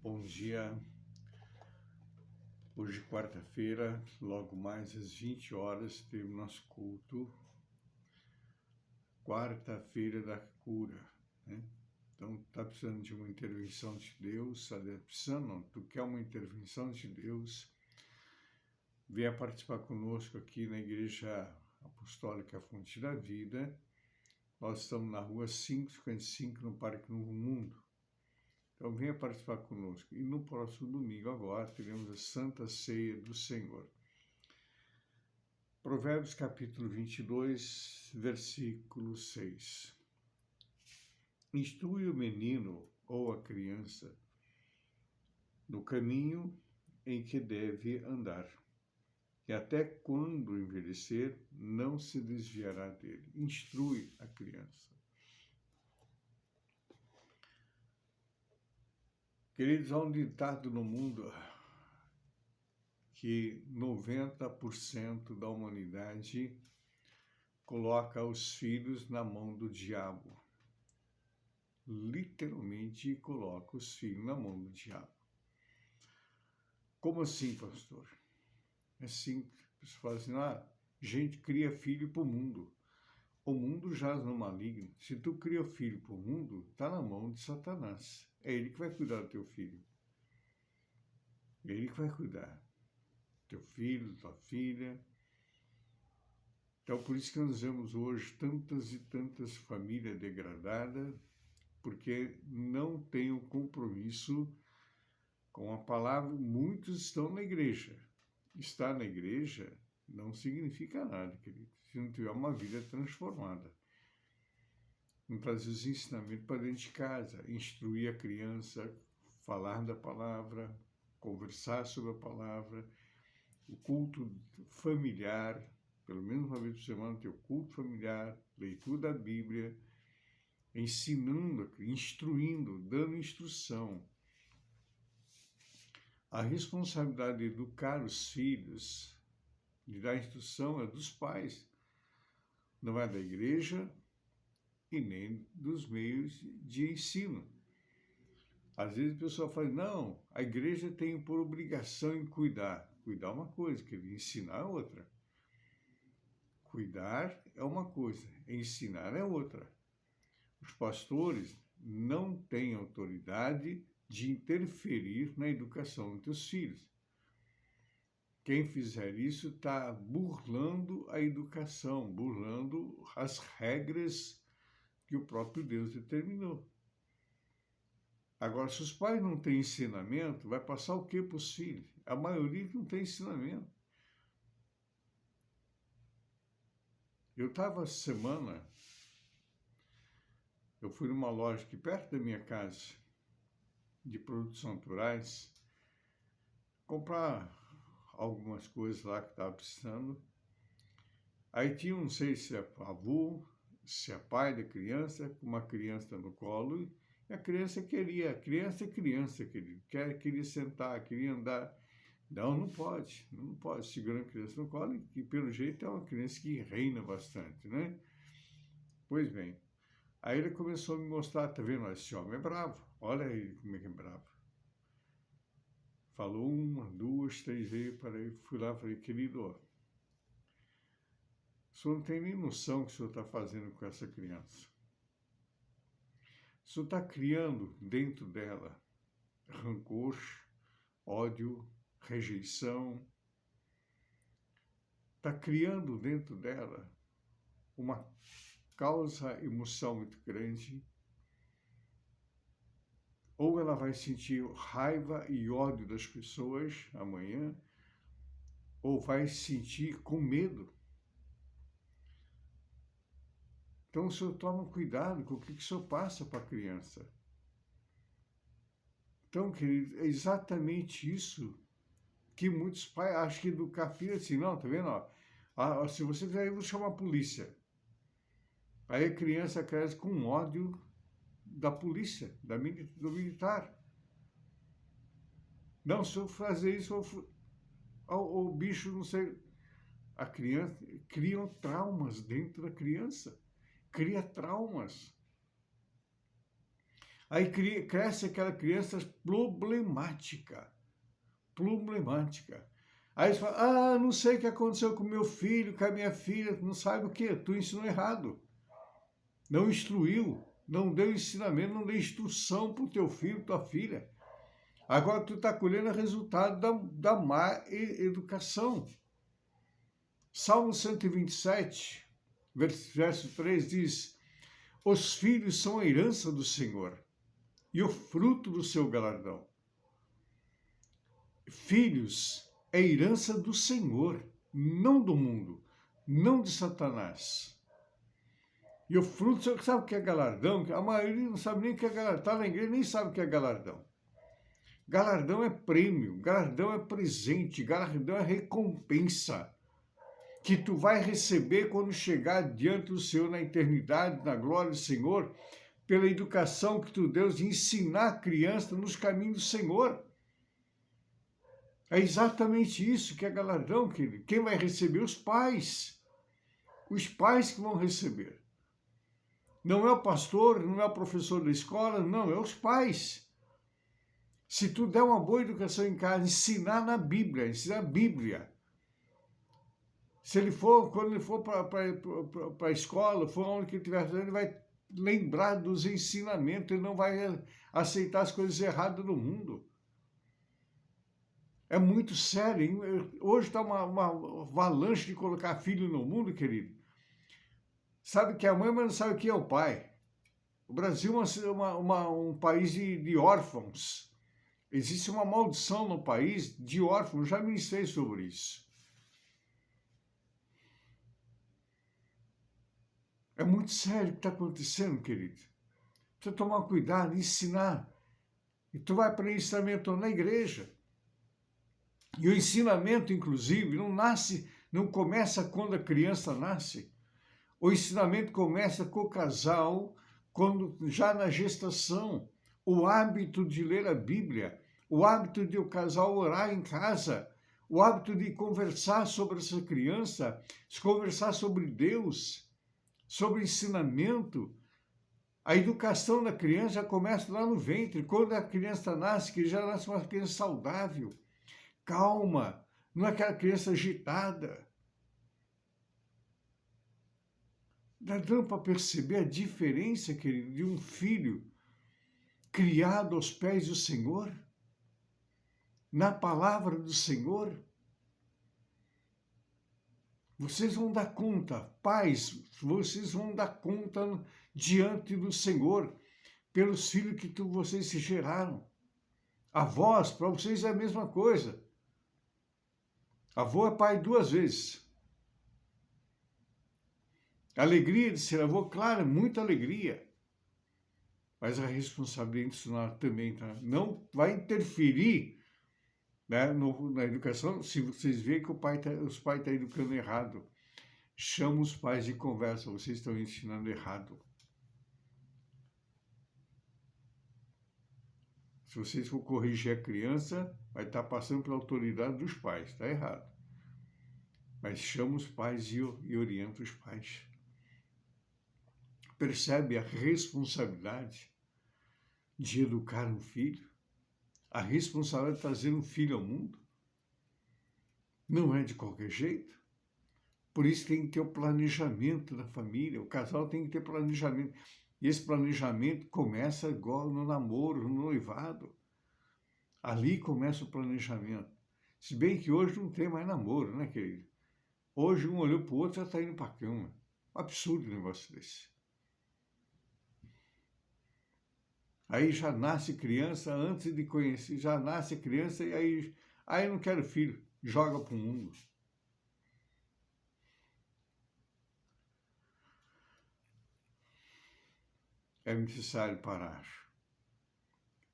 Bom dia. Hoje, quarta-feira, logo mais às 20 horas, temos nosso culto. Quarta-feira da cura, né? Então, está precisando de uma intervenção de Deus, tu quer uma intervenção de Deus, venha participar conosco aqui na Igreja Apostólica Fonte da Vida. Nós estamos na rua 555, no Parque Novo Mundo. Então, venha participar conosco. E no próximo domingo, agora, teremos a Santa Ceia do Senhor. Provérbios, capítulo 22, versículo 6. Instrui o menino ou a criança no caminho em que deve andar, e até quando envelhecer, não se desviará dele. Instrui a criança. Queridos, há um ditado no mundo que 90% da humanidade coloca os filhos na mão do diabo. Literalmente coloca os filhos na mão do diabo. Como assim, pastor? É simples. A pessoa fala assim, gente cria filho para o mundo. O mundo jaz no maligno. Se tu cria filho para o mundo, está na mão de Satanás. É ele que vai cuidar do teu filho. É ele que vai cuidar. Teu filho, tua filha. Então, por isso que nós vemos hoje tantas e tantas famílias degradadas, porque não têm um compromisso com a palavra. Muitos estão na igreja. Estar na igreja não significa nada, querido, se não tiver uma vida transformada. Não trazer os ensinamentos para dentro de casa, instruir a criança, falar da palavra, conversar sobre a palavra, o culto familiar, pelo menos uma vez por semana ter o culto familiar, leitura da Bíblia, ensinando, instruindo, dando instrução. A responsabilidade de educar os filhos, de dar instrução, é dos pais. Não é da igreja e nem dos meios de ensino. Às vezes a pessoa fala, não, a igreja tem por obrigação em cuidar. Cuidar é uma coisa, ensinar é outra. Cuidar é uma coisa, ensinar é outra. Os pastores não têm autoridade de interferir na educação dos teus filhos. Quem fizer isso está burlando a educação, burlando as regras que o próprio Deus determinou. Agora, se os pais não têm ensinamento, vai passar o que para os filhos? A maioria não tem ensinamento. Eu estava essa semana, eu fui numa loja aqui perto da minha casa, de produtos naturais, comprar algumas coisas lá que estava precisando. Aí tinha, não sei se é avô, se é pai da criança, com uma criança no colo, e a criança queria, criança é criança, queria sentar, queria andar. Não pode segurar a criança no colo, que pelo jeito é uma criança que reina bastante, né? Pois bem, aí ele começou a me mostrar, tá vendo, esse homem é bravo, olha aí como é que é bravo. Falou 1, 2, 3 vezes, fui lá e falei, querido, o senhor não tem nem noção do que o senhor está fazendo com essa criança. O senhor está criando dentro dela rancor, ódio, rejeição. Está criando dentro dela uma causa emoção muito grande. Ou ela vai sentir raiva e ódio das pessoas amanhã, ou vai sentir com medo. Então, o senhor toma cuidado com o que o senhor passa para a criança. Então, querido, é exatamente isso que muitos pais acham que educar filho assim, não, tá vendo? Se você fizer, eu vou chamar a polícia. Aí a criança cresce com ódio da polícia, do militar. Não, se eu fazer isso, o bicho, não sei. A criança cria traumas dentro da criança. Cria traumas. Aí cresce aquela criança problemática. Aí você fala, não sei o que aconteceu com meu filho, com a minha filha, não sabe o quê? Tu ensinou errado. Não instruiu, não deu ensinamento, não deu instrução para o teu filho, tua filha. Agora tu está colhendo o resultado da má educação. Salmo 127, verso 3 diz, os filhos são a herança do Senhor e o fruto do seu galardão. Filhos é herança do Senhor, não do mundo, não de Satanás. E o fruto, você sabe o que é galardão? A maioria não sabe nem o que é galardão. Está na igreja nem sabe o que é galardão. Galardão é prêmio, galardão é presente, galardão é recompensa que tu vai receber quando chegar diante do Senhor na eternidade, na glória do Senhor, pela educação que tu deu de ensinar a criança nos caminhos do Senhor. É exatamente isso que é galardão, querido. Quem vai receber? Os pais. Os pais que vão receber. Não é o pastor, não é o professor da escola, não, é os pais. Se tu der uma boa educação em casa, ensinar na Bíblia, ensinar a Bíblia. Se ele for, quando ele for para a escola, for onde que ele estiver fazendo, ele vai lembrar dos ensinamentos, ele não vai aceitar as coisas erradas do mundo. É muito sério, hein? Hoje está uma avalanche de colocar filho no mundo, querido. Sabe que é a mãe, mas não sabe quem é o pai. O Brasil é um país de órfãos. Existe uma maldição no país de órfãos, já ministrei sobre isso. É muito sério o que está acontecendo, querido. Precisa tomar cuidado, ensinar. E tu vai aprender ensinamento na igreja. E o ensinamento, inclusive, não começa quando a criança nasce. O ensinamento começa com o casal, quando já na gestação. O hábito de ler a Bíblia, o hábito de o casal orar em casa, o hábito de conversar sobre essa criança, conversar sobre Deus, sobre ensinamento. A educação da criança já começa lá no ventre, quando a criança nasce, que já nasce uma criança saudável, calma, não é aquela criança agitada. Dá dando para perceber a diferença, querido, de um filho criado aos pés do Senhor, na palavra do Senhor? Vocês vão dar conta, pais, vocês vão dar conta diante do Senhor, pelos filhos que vocês se geraram. Avós, para vocês é a mesma coisa. Avô é pai 2 vezes. Alegria de ser avô, claro, muita alegria. Mas a responsabilidade institucional também não vai interferir, né, na educação. Se vocês veem que os pais estão educando errado, chama os pais de conversa, vocês estão ensinando errado. Se vocês for corrigir a criança, vai estar passando pela autoridade dos pais, está errado. Mas chama os pais e orienta os pais. Percebe a responsabilidade de educar um filho? A responsabilidade de trazer um filho ao mundo? Não é de qualquer jeito. Por isso tem que ter o planejamento da família. O casal tem que ter planejamento. E esse planejamento começa igual no namoro, no noivado. Ali começa o planejamento. Se bem que hoje não tem mais namoro, né, querido? Hoje um olhou para o outro e já está indo para a cama. Um absurdo um negócio desse. Aí já nasce criança, antes de conhecer, já nasce criança e aí eu não quero filho, joga para o mundo. É necessário parar,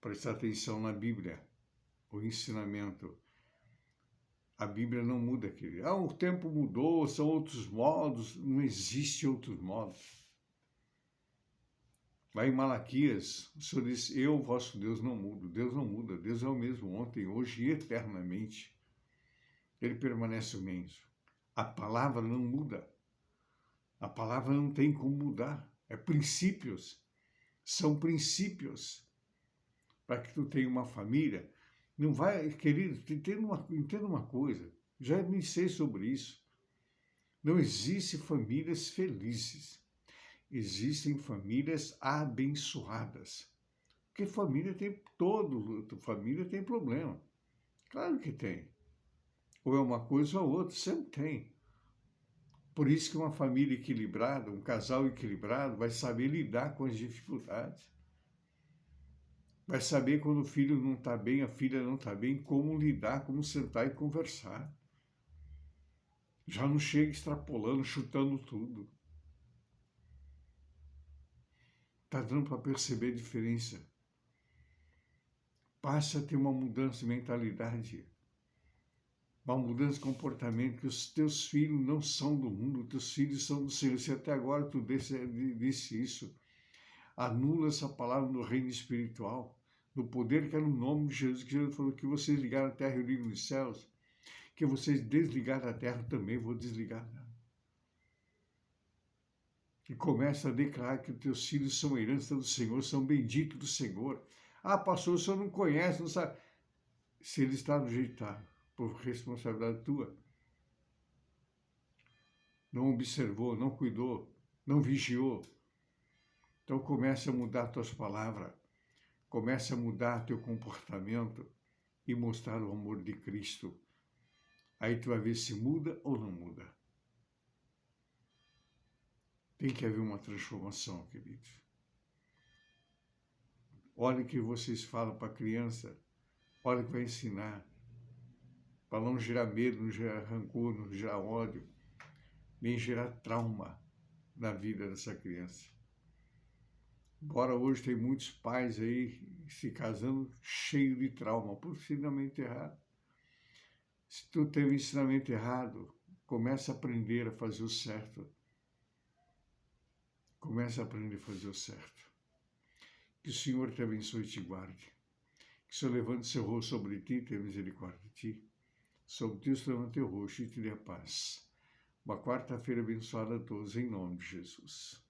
prestar atenção na Bíblia, o ensinamento. A Bíblia não muda, querido. O tempo mudou, são outros modos, não existe outros modos. Lá em Malaquias, o Senhor diz, eu, vosso Deus, não mudo. Deus não muda, Deus é o mesmo ontem, hoje e eternamente. Ele permanece o mesmo. A palavra não muda. A palavra não tem como mudar. É princípios. São princípios. para que tu tenha uma família, não vai, querido, entenda uma coisa, já me sei sobre isso. Não existem famílias felizes, existem famílias abençoadas. Porque família tem problema. Claro que tem. Ou é uma coisa ou outra, sempre tem. Por isso que uma família equilibrada, um casal equilibrado, vai saber lidar com as dificuldades. Vai saber quando o filho não está bem, a filha não está bem, como lidar, como sentar e conversar. Já não chega extrapolando, chutando tudo. Está dando para perceber a diferença. Passa a ter uma mudança de mentalidade, uma mudança de comportamento, que os teus filhos não são do mundo, os teus filhos são do Senhor. Se até agora tu disse isso, anula essa palavra no reino espiritual, no poder que é no nome de Jesus, que Jesus falou que vocês ligaram a terra e eu ligo nos céus, que vocês desligaram a terra também, vou desligar. E começa a declarar que os teus filhos são herança do Senhor, são benditos do Senhor. Ah, pastor, o senhor não conhece, não sabe. Se ele está no jeito que está, por responsabilidade tua, não observou, não cuidou, não vigiou, então comece a mudar as tuas palavras, comece a mudar teu comportamento e mostrar o amor de Cristo. Aí tu vai ver se muda ou não muda. Tem que haver uma transformação, queridos. Olha o que vocês falam para a criança, olha o que vai ensinar, para não gerar medo, não gerar rancor, não gerar ódio, nem gerar trauma na vida dessa criança. Embora hoje tem muitos pais aí se casando cheio de trauma, por ensinamento errado. Se tu tem um ensinamento errado, começa a aprender a fazer o certo. Começa a aprender a fazer o certo. Que o Senhor te abençoe e te guarde. Que o Senhor levante seu rosto sobre ti e tenha misericórdia de ti. Sobre ti o Senhor levante o rosto e te dê a paz. Uma quarta-feira abençoada a todos, em nome de Jesus.